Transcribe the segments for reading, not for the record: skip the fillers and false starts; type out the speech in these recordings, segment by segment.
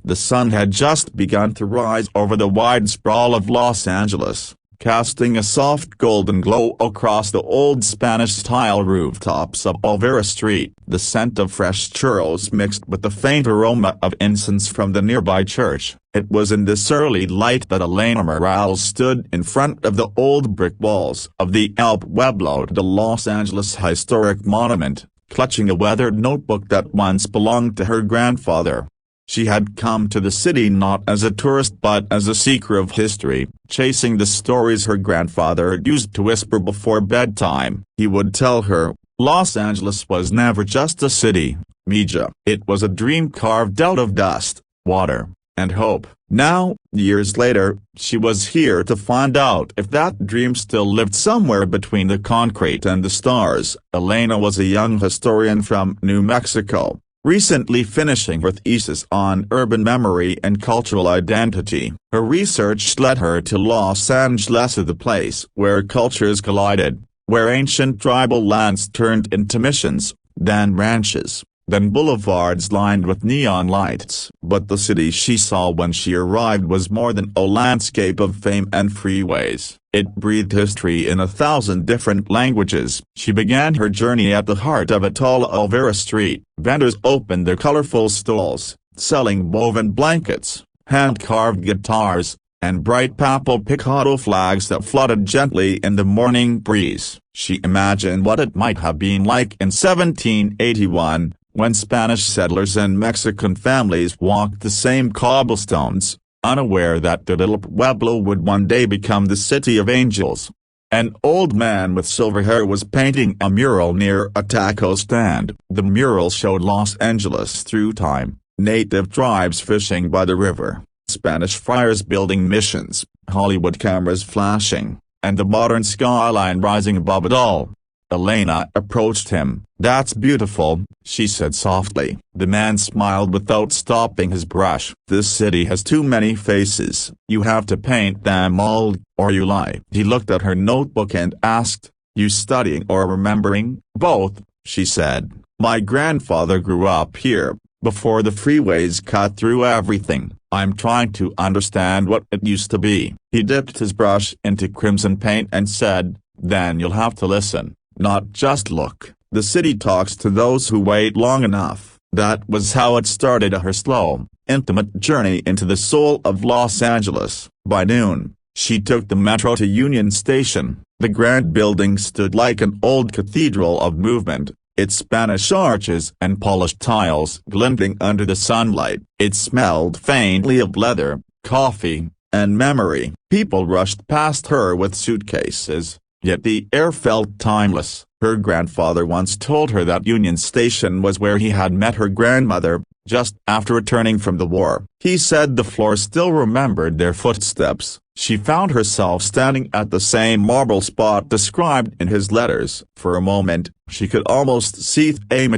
The sun had just begun to rise over the wide sprawl of Los Angeles, casting a soft golden glow across the old Spanish-style rooftops of Olvera Street. The scent of fresh churros mixed with the faint aroma of incense from the nearby church. It was in this early light that Elena Morales stood in front of the old brick walls of the El Pueblo, the Los Angeles historic monument, clutching a weathered notebook that once belonged to her grandfather. She had come to the city not as a tourist but as a seeker of history, chasing the stories her grandfather used to whisper before bedtime. He would tell her, Los Angeles was never just a city, Mija. It was a dream carved out of dust, water, and hope. Now, years later, she was here to find out if that dream still lived somewhere between the concrete and the stars. Elena was a young historian from New Mexico, recently finishing her thesis on urban memory and cultural identity. Her research led her to Los Angeles, the place where cultures collided, where ancient tribal lands turned into missions, then ranches, then boulevards lined with neon lights. But the city she saw when she arrived was more than a landscape of fame and freeways. It breathed history in 1,000 different languages. She began her journey at the heart of it all. Olvera Street. Vendors opened their colorful stalls, selling woven blankets, hand-carved guitars, and bright papal picado flags that fluttered gently in the morning breeze. She imagined what it might have been like in 1781, when Spanish settlers and Mexican families walked the same cobblestones, unaware that the little pueblo would one day become the city of angels. An old man with silver hair was painting a mural near a taco stand. The mural showed Los Angeles through time, native tribes fishing by the river, Spanish friars building missions, Hollywood cameras flashing, and the modern skyline rising above it all. Elena approached him. "That's beautiful," she said softly. The man smiled without stopping his brush. "This city has too many faces. You have to paint them all, or you lie." He looked at her notebook and asked, "You studying or remembering?" "Both," she said. "My grandfather grew up here, before the freeways cut through everything. I'm trying to understand what it used to be." He dipped his brush into crimson paint and said, "Then you'll have to listen, not just look. The city talks to those who wait long enough." That was how it started her slow, intimate journey into the soul of Los Angeles. By noon, she took the metro to Union Station. The grand building stood like an old cathedral of movement, its Spanish arches and polished tiles glinting under the sunlight. It smelled faintly of leather, coffee, and memory. People rushed past her with suitcases, yet the air felt timeless. Her grandfather once told her that Union Station was where he had met her grandmother, just after returning from the war. He said the floor still remembered their footsteps. She found herself standing at the same marble spot described in his letters. For a moment, she could almost see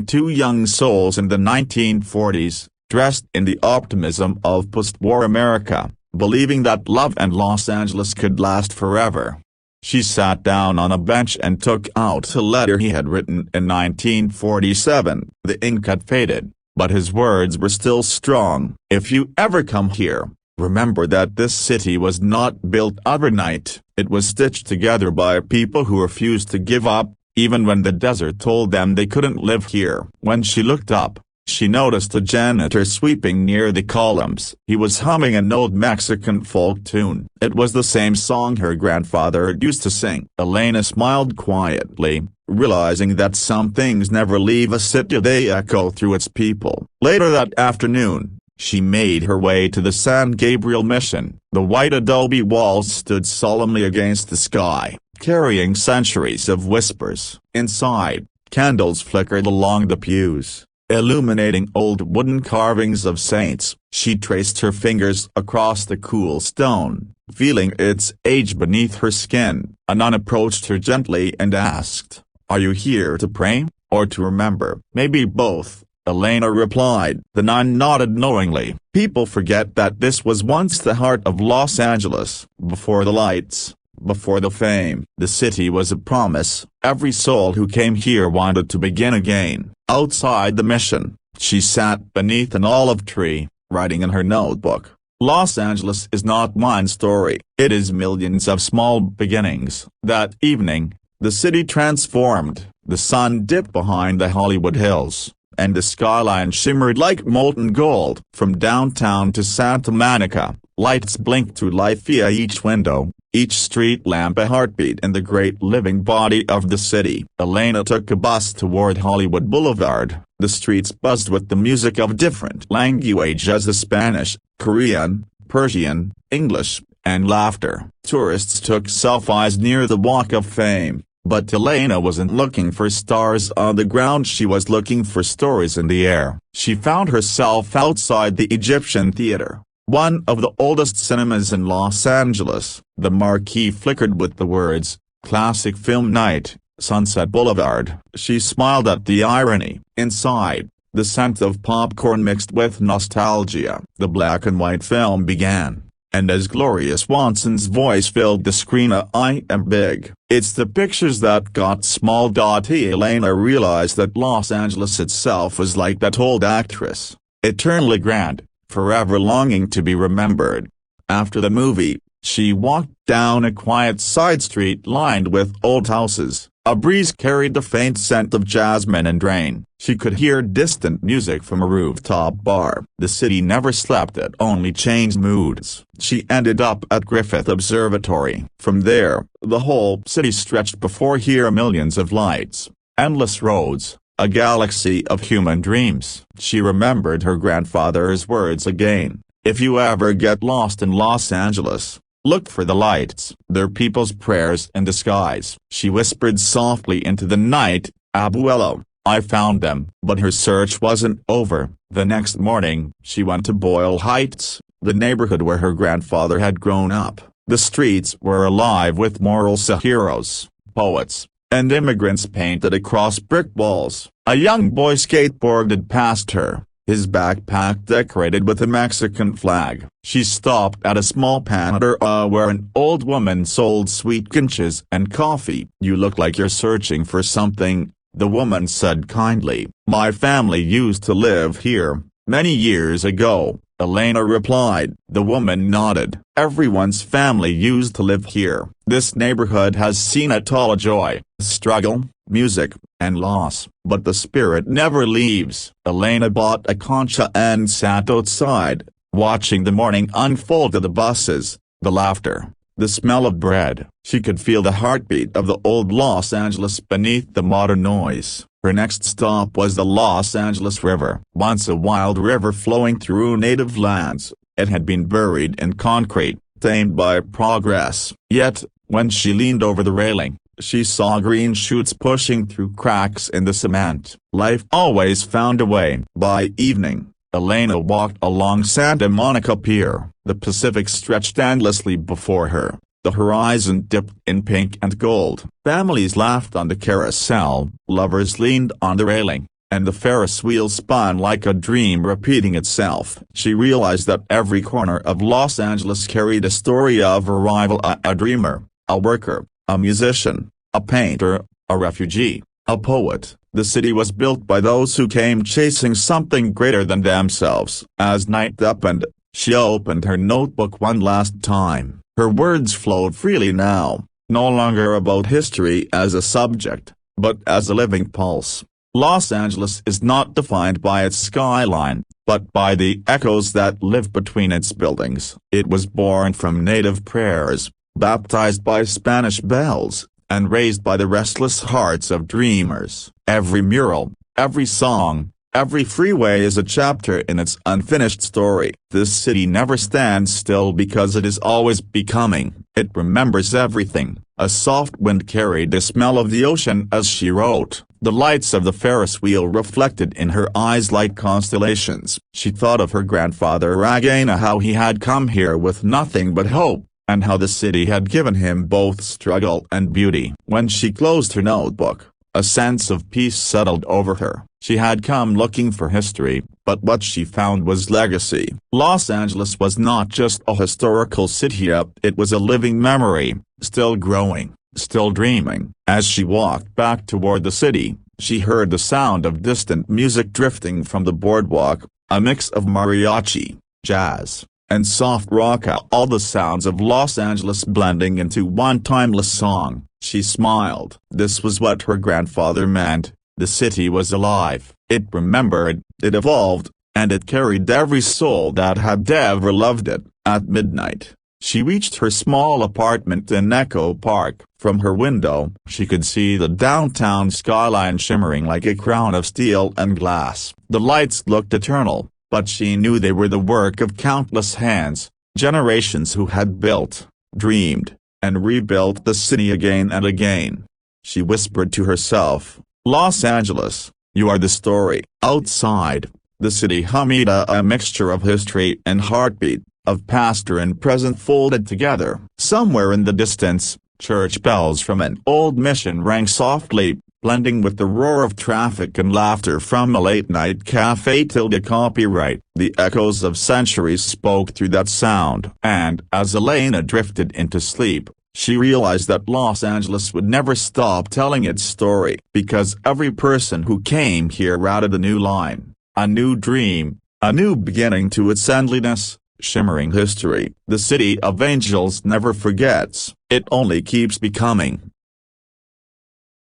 two young souls in the 1940s, dressed in the optimism of post-war America, believing that love and Los Angeles could last forever. She sat down on a bench and took out a letter he had written in 1947. The ink had faded, but his words were still strong. "If you ever come here, remember that this city was not built overnight. It was stitched together by people who refused to give up, even when the desert told them they couldn't live here." When she looked up, she noticed a janitor sweeping near the columns. He was humming an old Mexican folk tune. It was the same song her grandfather used to sing. Elena smiled quietly, realizing that some things never leave a city, they echo through its people. Later that afternoon, she made her way to the San Gabriel Mission. The white adobe walls stood solemnly against the sky, carrying centuries of whispers. Inside, candles flickered along the pews, illuminating old wooden carvings of saints. She traced her fingers across the cool stone, feeling its age beneath her skin. A nun approached her gently and asked, "Are you here to pray, or to remember?" "Maybe both," Elena replied. The nun nodded knowingly. People forget that this was once the heart of Los Angeles. Before the lights, before the fame, the city was a promise. Every soul who came here wanted to begin again. Outside the mission, she sat beneath an olive tree, writing in her notebook. Los Angeles is not one story, it is millions of small beginnings. That evening, the city transformed, the sun dipped behind the Hollywood Hills, and the skyline shimmered like molten gold. From downtown to Santa Monica, lights blinked through life via each window, each street lamp a heartbeat in the great living body of the city. Elena took a bus toward Hollywood Boulevard. The streets buzzed with the music of different languages: the Spanish, Korean, Persian, English, and laughter. Tourists took selfies near the Walk of Fame, but Elena wasn't looking for stars on the ground, she was looking for stories in the air. She found herself outside the Egyptian Theater, one of the oldest cinemas in Los Angeles. The marquee flickered with the words, "Classic Film Night, Sunset Boulevard." She smiled at the irony. Inside, the scent of popcorn mixed with nostalgia. The black and white film began, and as Gloria Swanson's voice filled the screen, "I am big. It's the pictures that got small." Elena realized that Los Angeles itself was like that old actress, eternally grand, forever longing to be remembered. After the movie, she walked down a quiet side street lined with old houses. A breeze carried the faint scent of jasmine and rain. She could hear distant music from a rooftop bar. The city never slept, it only changed moods. She ended up at Griffith Observatory. From there, the whole city stretched before her, millions of lights, endless roads, a galaxy of human dreams. She remembered her grandfather's words again: "If you ever get lost in Los Angeles, look for the lights. They're people's prayers in the skies." She whispered softly into the night, "Abuelo, I found them." But her search wasn't over. The next morning, she went to Boyle Heights, the neighborhood where her grandfather had grown up. The streets were alive with moral heroes, poets, and immigrants painted across brick walls. A young boy skateboarded past her, his backpack decorated with a Mexican flag. She stopped at a small panaderia where an old woman sold sweet quinces and coffee. "You look like you're searching for something," the woman said kindly. "My family used to live here, many years ago," Elena replied. The woman nodded. "Everyone's family used to live here. This neighborhood has seen it all: joy, struggle, music, and loss. But the spirit never leaves." Elena bought a concha and sat outside, watching the morning unfold of the buses, the laughter, the smell of bread. She could feel the heartbeat of the old Los Angeles beneath the modern noise. Her next stop was the Los Angeles River. Once a wild river flowing through native lands, it had been buried in concrete, tamed by progress. Yet, when she leaned over the railing, she saw green shoots pushing through cracks in the cement. Life always found a way. By evening, Elena walked along Santa Monica Pier. The Pacific stretched endlessly before her. The horizon dipped in pink and gold. Families laughed on the carousel, lovers leaned on the railing, and the Ferris wheel spun like a dream repeating itself. She realized that every corner of Los Angeles carried a story of arrival: a dreamer, a worker, a musician, a painter, a refugee, a poet. The city was built by those who came chasing something greater than themselves. As night deepened, she opened her notebook one last time. Her words flowed freely now, no longer about history as a subject, but as a living pulse. Los Angeles is not defined by its skyline, but by the echoes that live between its buildings. It was born from native prayers, baptized by Spanish bells, and raised by the restless hearts of dreamers. Every mural, every song, every freeway is a chapter in its unfinished story. This city never stands still because it is always becoming. It remembers everything. A soft wind carried the smell of the ocean as she wrote. The lights of the Ferris wheel reflected in her eyes like constellations. She thought of her grandfather again, how he had come here with nothing but hope, and how the city had given him both struggle and beauty. When she closed her notebook, a sense of peace settled over her. She had come looking for history, but what she found was legacy. Los Angeles was not just a historical city, it was a living memory, still growing, still dreaming. As she walked back toward the city, she heard the sound of distant music drifting from the boardwalk, a mix of mariachi, jazz, and soft rock, all the sounds of Los Angeles blending into one timeless song. She smiled. This was what her grandfather meant. The city was alive, it remembered, it evolved, and it carried every soul that had ever loved it. At midnight, she reached her small apartment in Echo Park. From her window, she could see the downtown skyline shimmering like a crown of steel and glass. The lights looked eternal, but she knew they were the work of countless hands, generations who had built, dreamed, and rebuilt the city again and again. She whispered to herself, "Los Angeles, you are the story." Outside, the city hummed, a mixture of history and heartbeat, of past and present folded together. Somewhere in the distance, church bells from an old mission rang softly, blending with the roar of traffic and laughter from a late-night cafe. Tilde copyright. The echoes of centuries spoke through that sound. And as Elena drifted into sleep, she realized that Los Angeles would never stop telling its story, because every person who came here added a new line, a new dream, a new beginning to its endless, shimmering history. The city of angels never forgets, it only keeps becoming.